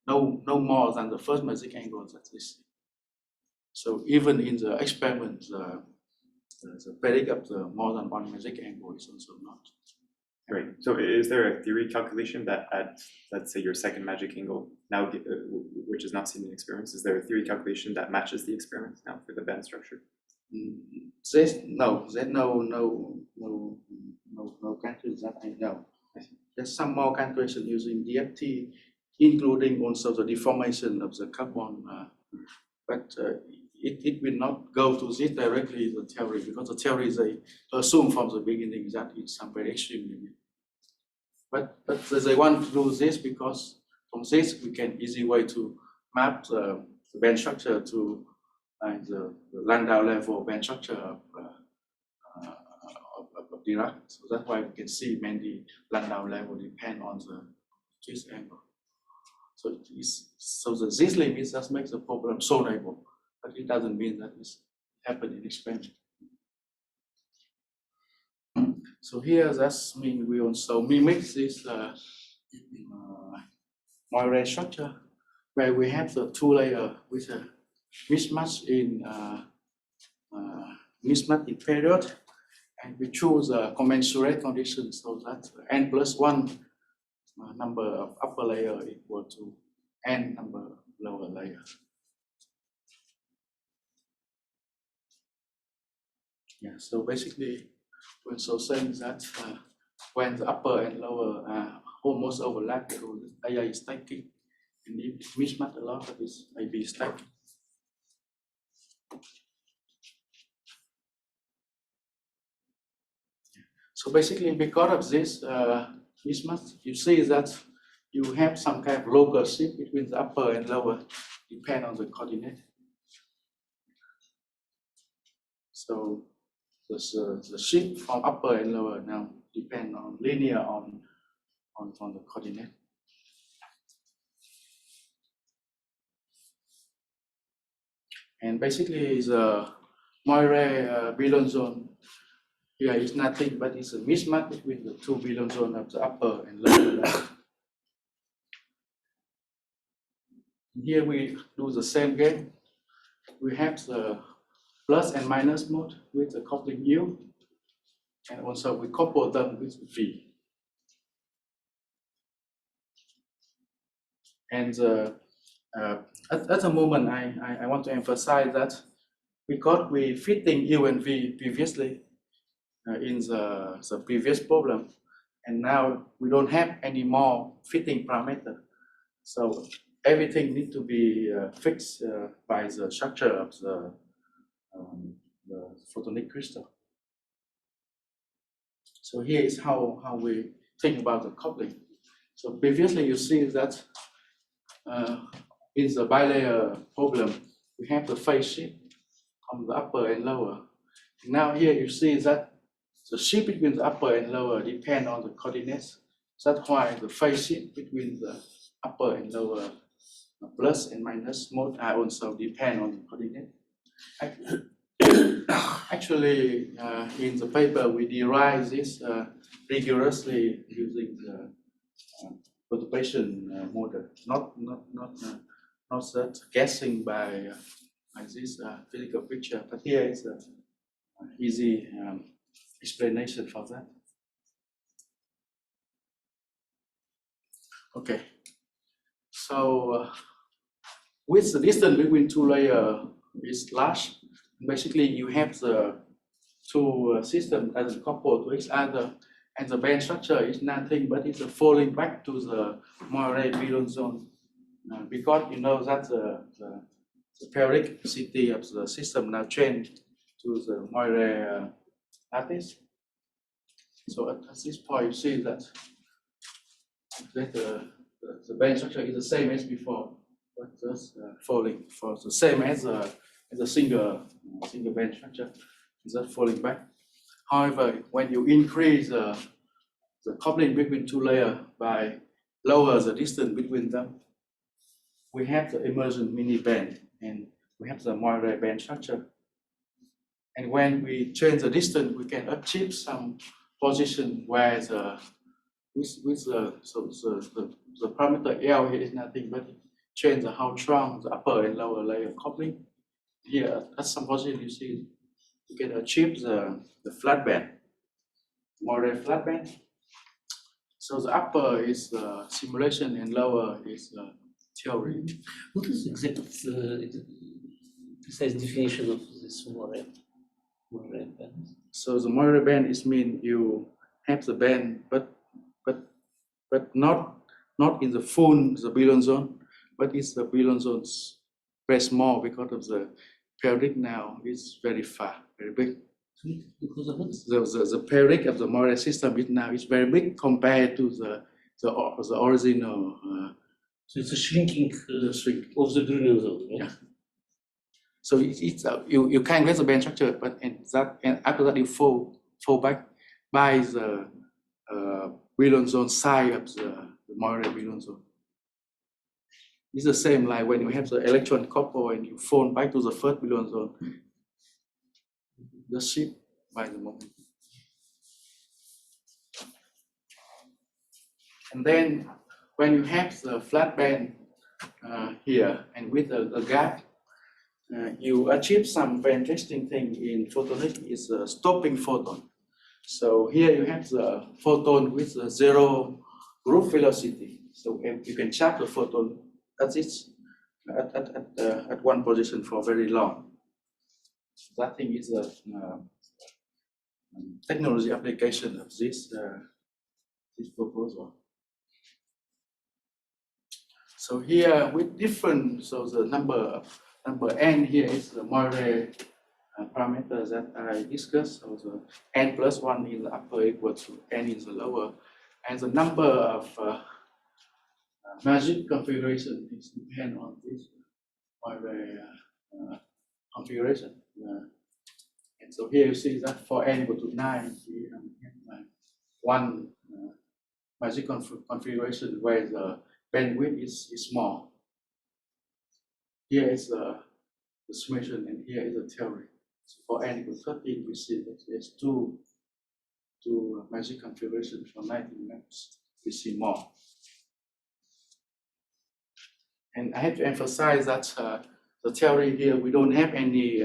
more than the first magic angle that is. So even in the experiment, the predict of the more than one magic angle is also not. Great. So is there a theory calculation that at, let's say, your second magic angle, now which is not seen in experiments, is there a theory calculation that matches the experiment now for the band structure? No calculation that I know. There's some more calculation using DFT, including also the deformation of the carbon, but it will not go to this directly in the theory, because the theory they assume from the beginning that it's some very extreme limit. But they want to do this because from this we can easy way to map the band structure to the Landau level band structure of Dirac. So that's why we can see mainly Landau level depend on the this angle. So this limit just makes the problem solvable, but it doesn't mean that it's happening in experiment. So here that's mean we also mimic this Moire structure where we have the two layer with a mismatch in period, and we choose a commensurate condition so that n+1 number of upper layer equal to n number of lower layer. Yeah, so basically we're so saying that when the upper and lower are almost overlap, the layer is stacking, and if it mismatch a lot, that is maybe stacking. So basically, because of this mismatch, you see that you have some kind of local shift between the upper and lower, depend on the coordinate. So the shift from upper and lower now depend on linear on the coordinate. And basically, the Moire Brillouin zone here is nothing but it's a mismatch between the two Brillouin zones of the upper and lower layer. Here we do the same game. We have the plus and minus mode with the coupling U, and also we couple them with V. And at the moment, I want to emphasize that because we fitting U and V previously in the previous problem, and now we don't have any more fitting parameter. So everything needs to be fixed by the structure of the photonic crystal. So here is how we think about the coupling. So previously you see that in the bilayer problem, we have the phase shift from the upper and lower. Now here you see that the shift between the upper and lower depend on the coordinates. That's why the phase shift between the upper and lower plus and minus mode are also depend on the coordinate. Actually, in the paper, we derive this rigorously using the perturbation model, not that guessing by this physical picture, but here is an easy explanation for that. Okay, so with the distance between two layers is large, basically you have the two systems as coupled to each other, and the band structure is nothing but it's falling back to the Moire Brillouin zone, because you know that the periodicity of the system now changed to the Moire lattice. So at this point, you see that the band structure is the same as before, but just falling for the same as a single band structure, just falling back. However, when you increase the coupling between two layers by lower the distance between them, we have the emergent mini band, and we have the Moire band structure. And when we change the distance, we can achieve some position where the parameter L here is nothing but change how strong the upper and lower layer coupling. Here at some position you see you can achieve the flat band, Moire flat band. So the upper is simulation and lower is theory. What is exact precise definition of this Moire band? So the Moire band is mean you have the band, but not in the full the Brillouin zone, but it's the Brillouin zones very small because of the periodic now is very far, very big. Because of what? The periodic of the Moire system is now is very big compared to the original. So it's a shrinking shrink. of the Brillouin zone, right? Yeah. So you can get the band structure, but and after that you fall back by the Brillouin zone side of the Moire Brillouin zone. It's the same like when you have the electron couple and you fall back to the first Brillouin zone, the shift by the moment. And then when you have the flat band here and with a gap, you achieve some very interesting thing in photonics is stopping photon. So here you have the photon with the zero group velocity. So you can charge the photon at one position for very long. That thing is a technology application of this proposal. So here with different, so the number n here is the Moire parameters that I discussed. So the n plus 1 in the upper equal to n in the lower, and the number of magic configuration is depend on this Moire configuration. And so here you see that for n equal to 9, we have one magic configuration where the bandwidth is small. Here is the summation, and here is the theory. So for n equals 13, we see that there's two magic configurations. For 19 maps, we see more. And I have to emphasize that the theory here, we don't have any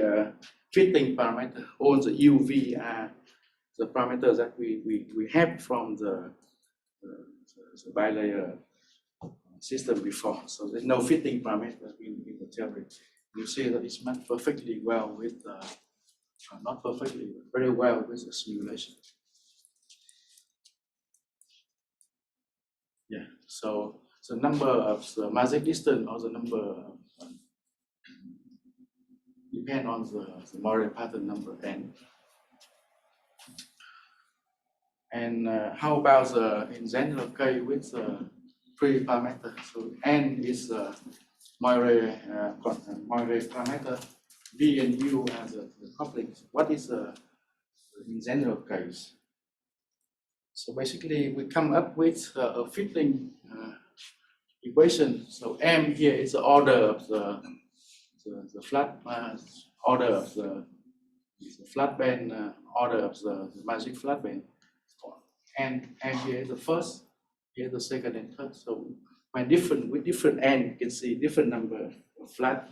fitting parameter. All the UV are the parameters that we have from the bilayer system before. So there's no fitting parameter in the theory. You see that it's matched perfectly well with, not perfectly, but very well with the simulation. Yeah, so the number of the magic distance or the number depend on the Moire pattern number n. And how about the in general case with the three parameters? So n is the Moire parameter, v and u as the couplings. What is the in general case? So basically, we come up with a fitting equation. So m here is the order of the flat order of the flat band order of the magic flat band. And here is the first, here the second and third. So when with different n, you can see different number of flat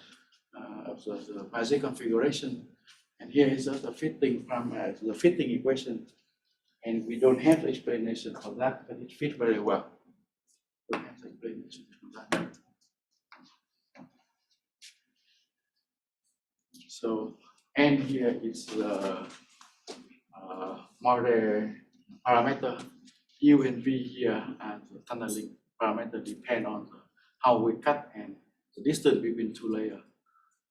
of the magic configuration. And here is the fitting from the fitting equation. And we don't have the explanation for that, but it fits very well. We don't have the explanation for that. So n here is the Moire parameter. U and V here and the tunneling parameter depend on how we cut and the distance between two layers.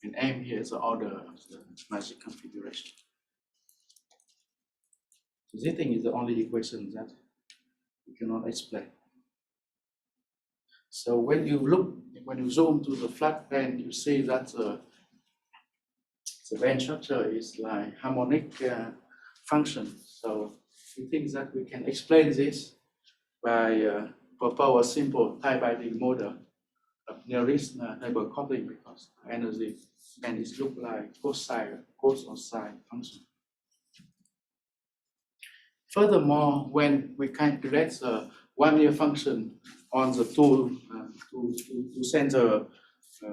And M here is the order of the magic configuration. This thing is the only equation that we cannot explain. So when you zoom to the flat band, you see that the band structure is like harmonic function. So we think that we can explain this by propose a simple tie-binding model of nearest neighbor coupling because energy band is look like cos or sine function. Furthermore, when we calculate the one-year function on the two center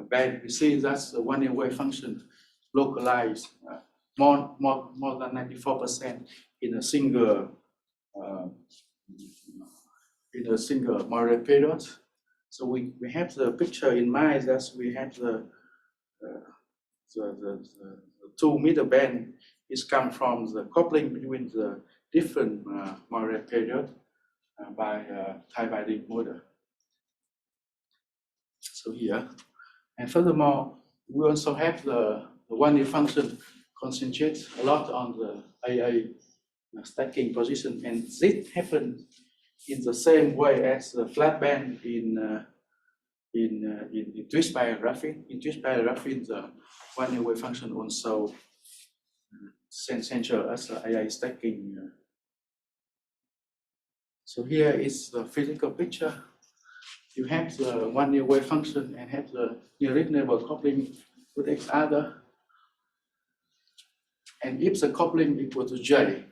band, we see that's the one-year wave function localized more than 94% in a single in a single Moire period. So we have the picture in mind that we have the two middle band is come from the coupling between the different Moire period by tie-binding model. So here, and furthermore, we also have the one-year function concentrate a lot on the AA stacking position, and this happens in the same way as the flat band in twist pair graphene. In twist pair graphene, the one-year wave function also essential as the AA stacking. So here is the physical picture. You have the one-year wave function and have the nearest neighbor coupling with each other. And if the coupling equal to J,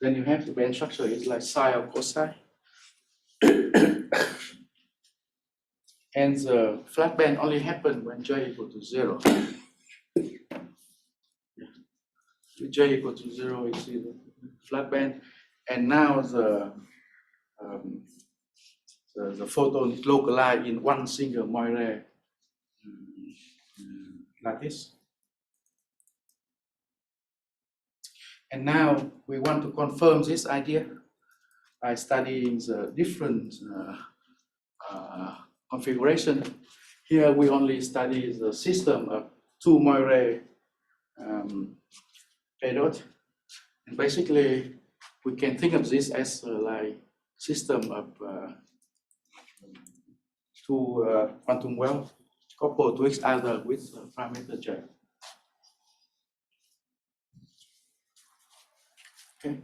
then you have the band structure is like psi or cosine. And the flat band only happen when J equal to 0. If J equal to 0, you see the flat band. And now the photon is localized in one single Moire lattice. And now we want to confirm this idea by studying the different configuration. Here we only study the system of two Moire period. And basically, we can think of this as like system of two quantum well coupled to each other with parameter J. Okay,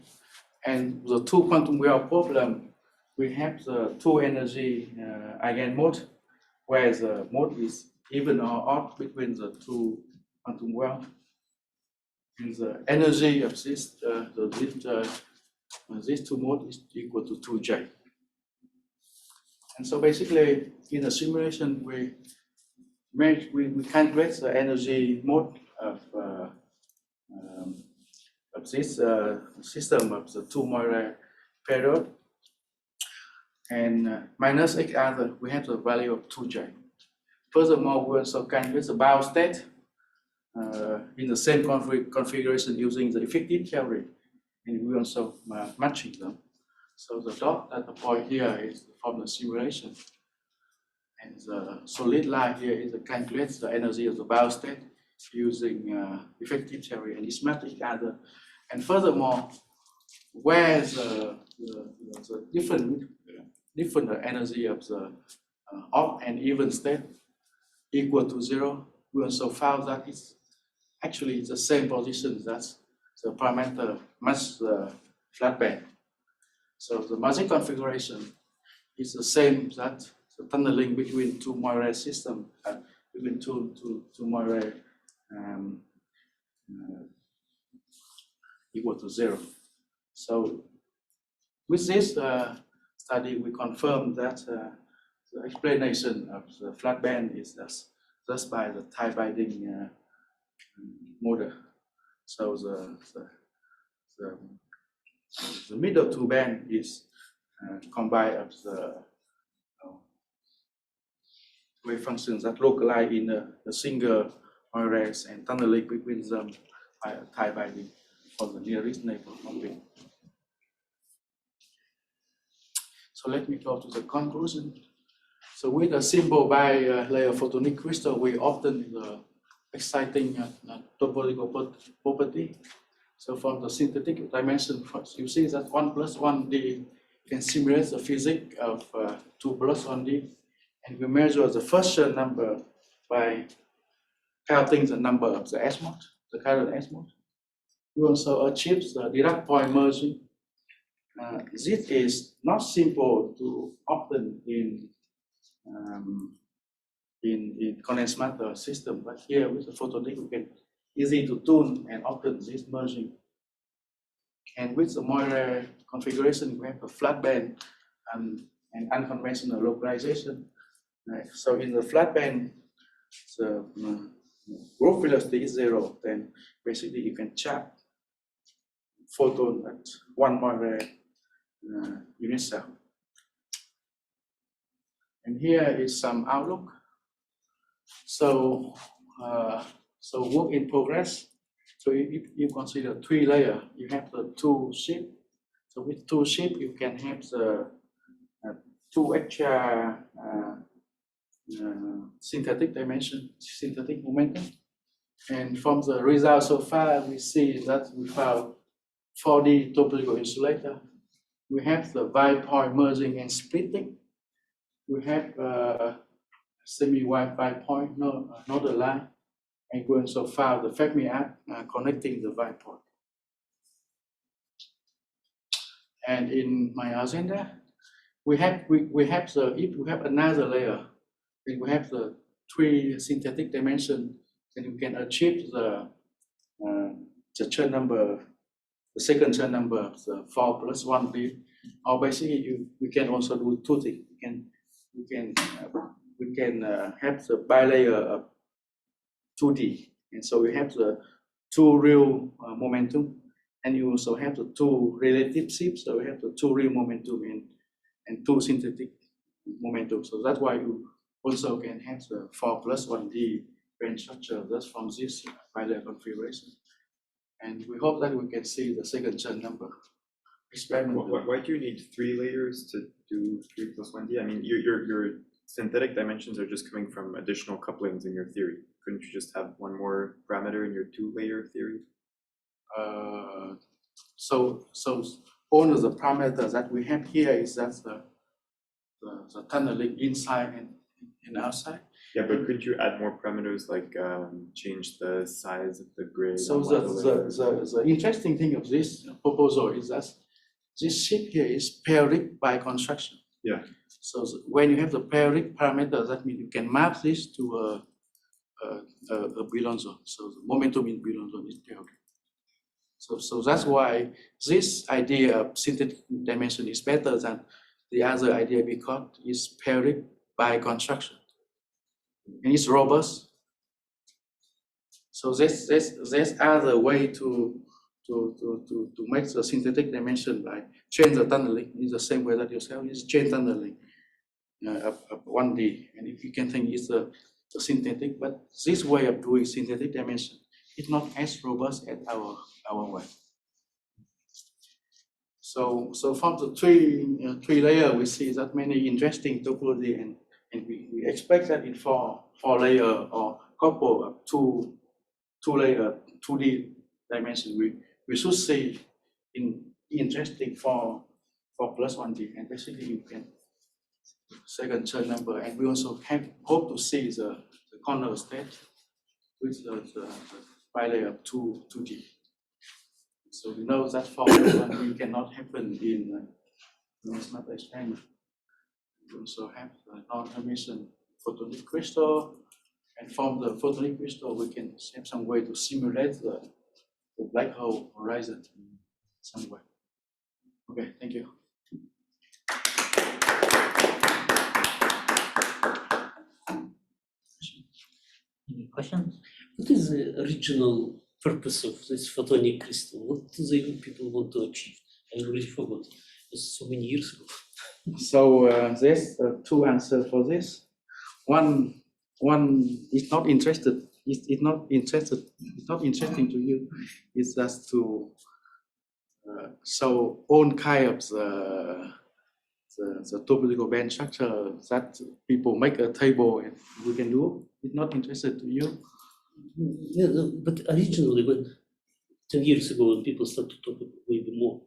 and the two quantum well problem, we have the two energy eigenmode, where the mode is even or odd between the two quantum well. And the energy of this these two modes is equal to 2J. And so basically, in a simulation, we calculate the energy mode of this system of the two Moire period, and minus each other, we have the value of 2J. Furthermore, we also calculate the bound state in the same configuration using the effective theory, and we also matching them. So the dot at the point here is from the simulation, and the solid line here is the calculate the energy of the bound state using effective theory, and it's match each other. And furthermore, where the different energy of the odd and even state equal to 0, we also found that it's actually the same position that the parameter match the flat band. So the magic configuration is the same that the tunneling between two Moire system, between two Moire equal to 0. So with this study, we confirm that the explanation of the flat band is just by the tie-binding model. So the middle two band is combined of the wave functions that localize in a single Moires and tunneling between them by tie-binding for the nearest neighbor coupling. So let me go to the conclusion. So with a simple bilayer photonic crystal, we obtain the exciting topological property. So from the synthetic dimension, you see that 1 plus 1D can simulate the physics of 2 plus 1D, and we measure the first Chern number by counting the number of the S mode, the current S mode. We also achieve the Dirac point merging. This is not simple to obtain in condensed matter system, but here with the photonic we can easy to tune and obtain this merging. And with the Moire configuration, we have a flat band and unconventional localization. So in the flat band, the group velocity is 0. Then basically you can chart photon at 1 Moire unit cell. And here is some outlook. So, so work in progress. So if you consider 3 layers, you have the 2 sheets. So with 2 sheets, you can have the 2 extra synthetic dimension, synthetic momentum. And from the results so far, we see that we found 4D topological insulator. We have the bi-point merging and splitting. We have semi-wide bi-point, not a line. And we also found the Fermi arc connecting the bi-point. And in my agenda, we have if we have another layer, then we have the 3 synthetic dimensions, then we can achieve the Chern number, the second Chern number, the 4 plus 1D. Or basically, we can also do 2 things. We can have the bilayer of 2D, and so we have the 2 real momentum, and you also have the 2 relative shifts. So we have the 2 real momentum and 2 synthetic momentum. So that's why you also can have the 4 plus 1D band structure just from this bilayer configuration. And we hope that we can see the second Chern number experiment. Why do you need 3 layers to do 3 plus 1D? I mean, your synthetic dimensions are just coming from additional couplings in your theory. Couldn't you just have one more parameter in your 2-layer theory? So all of the parameters that we have here is that the tunneling inside and outside. Yeah, but could you add more parameters like change the size of the grid? So the interesting thing of this proposal is that this shape here is periodic by construction. Yeah. So when you have the periodic parameters, that means you can map this to a Brillouin zone. So the momentum in Brillouin zone is periodic. So that's why this idea of synthetic dimension is better than the other idea, because it's periodic by construction and it's robust. So there's other way to make the synthetic dimension by change the tunneling in the same way that yourself is chain tunneling of 1D. And if you can think it's the synthetic, but this way of doing synthetic dimension is not as robust as our way. So from the three layer, we see that many interesting topology, and we expect that in four layer or couple of two layer 2D dimension, we should see interesting for plus 1D, and basically you can second Chern number, and we also hope to see the corner state with the bilayer of 2D. So we know that for we cannot happen in mismatched experiment. We also have the non-emission photonic crystal, and from the photonic crystal we can have some way to simulate the black hole horizon somewhere. Okay, thank you. Any questions? What is the original purpose of this photonic crystal? What do the people want to achieve? I already forgot. It was so many years ago. So there's 2 answers for this. One is not interested. It's not interesting to you. It's just to so own kind of the topological band structure that people make a table and we can do. It's not interested to you. Yeah, but originally, when 10 years ago, when people started to talk maybe more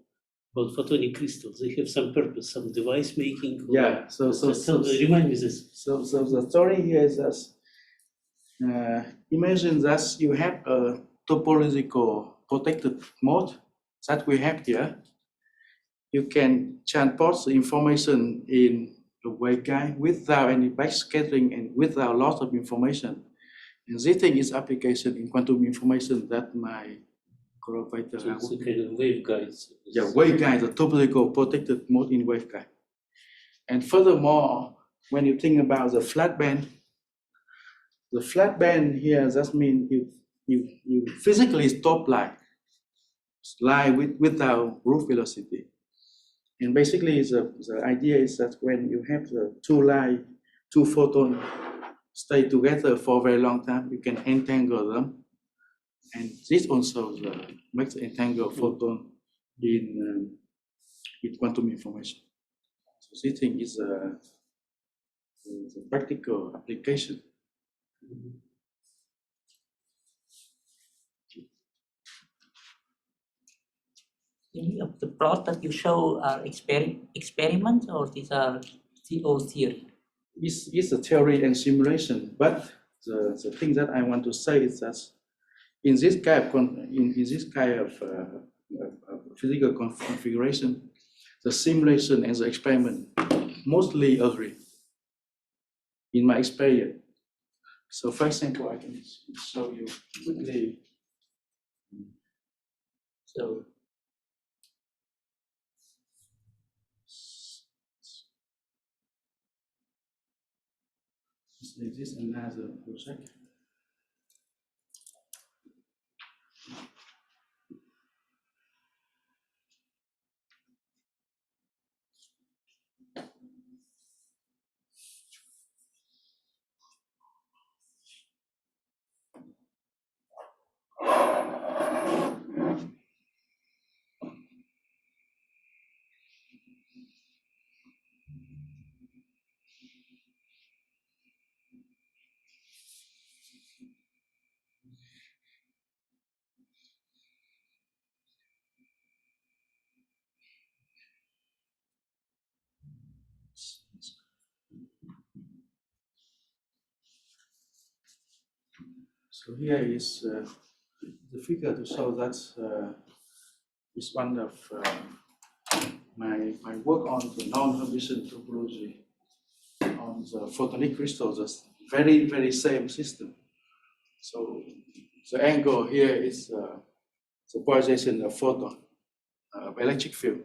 about photonic crystals, they have some purpose, some device making. Yeah. So remind me this. So the story here is that imagine that you have a topological protected mode that we have here. You can transport the information in the waveguide without any backscattering and without loss of information. And this thing is application in quantum information that my collaborator. So it's a kind of waveguides. Yeah, waveguide, the topological protected mode in waveguide. And furthermore, when you think about the flat band here, that means you physically stop light without group velocity. And basically, the idea is that when you have the 2 light two photons stay together for a very long time, you can entangle them. And this also makes the entangled photon in quantum information. So this thing is a practical application. Any of the plot that you show are experiments, or these are all theory? It's a theory and simulation, but the thing that I want to say is that in this kind of physical configuration, the simulation and the experiment mostly agree, in my experience. So for example, I can show you quickly. So this is another project. So here is the figure to show that is one of my work on the non-Hermitian topology on the photonic crystals, the very same system. So the angle here is the polarization of photon, electric field.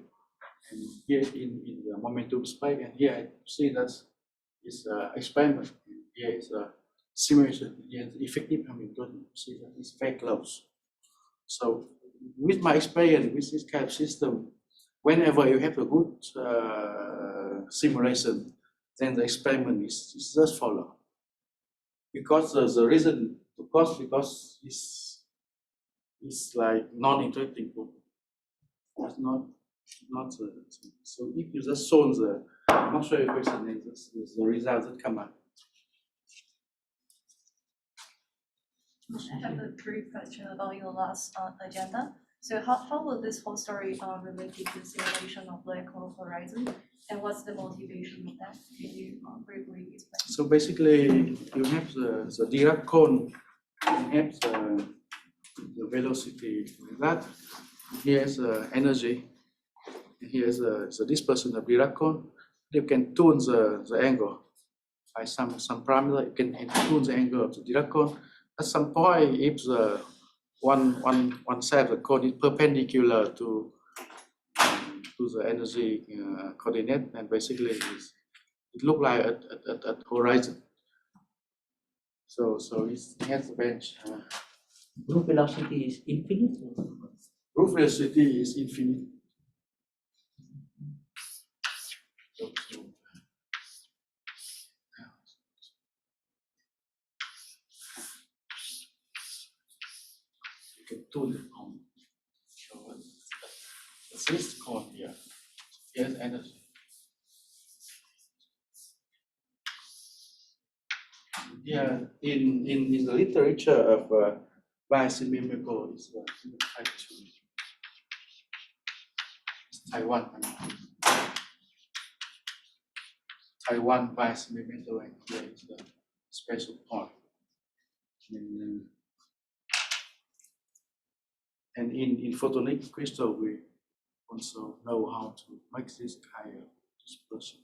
And here in the momentum space, and here I see that is experiment. Here is a simulation. Here is effective Hamiltonian. See that it's very close. So with my experience with this kind of system, whenever you have a good simulation, then the experiment is just follow. Because the reason, because it's like non-interacting. It's not so if you just solve the Maxwell equation, then the result that come out. I have a brief question about your last agenda. So how will this whole story related to simulation of black hole horizon, and what's the motivation of that? Can you briefly explain? So basically, you have the Dirac cone, you have the velocity like that. Here's the energy. Here's the dispersion of Dirac cone. You can tune the angle by some parameter. You can tune the angle of the Dirac cone. At some point, if the one side of the cone is perpendicular to the energy coordinate, and basically it looks like at horizon. So it has a bench. Group velocity is infinite? Group velocity is infinite. You can tune it on. So this cone here. Here's energy. Yeah, in the literature of biosymmetrical is type 2. It's Taiwan. Taiwan biosymmetrical, and here is the special point. And in photonic crystal, we also know how to make this kind of dispersion.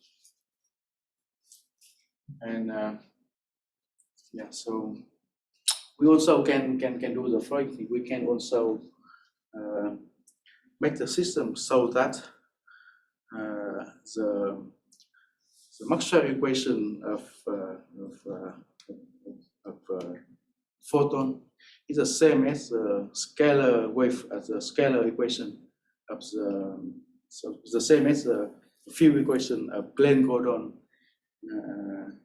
And yeah, so we also can do the following thing. We can also make the system so that the Maxwell equation of photon is the same as the scalar wave, as the scalar equation of the, so it's the same as the field equation of Glenn Gordon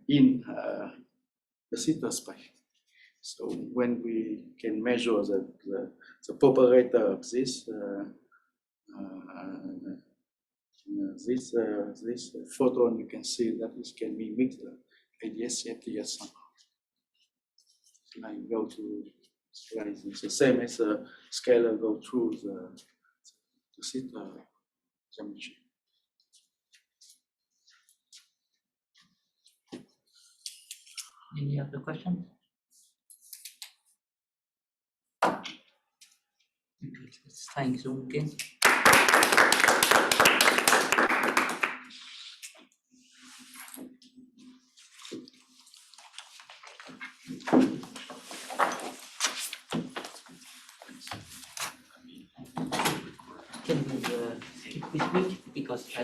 in the theta space. So when we can measure the populator of this this photon, you can see that this can mimic the ADS somehow. So now you go to it's the same as a scalar go through the theta geometry. Any other questions? Let's thank Zoom again. Can you skip this week because I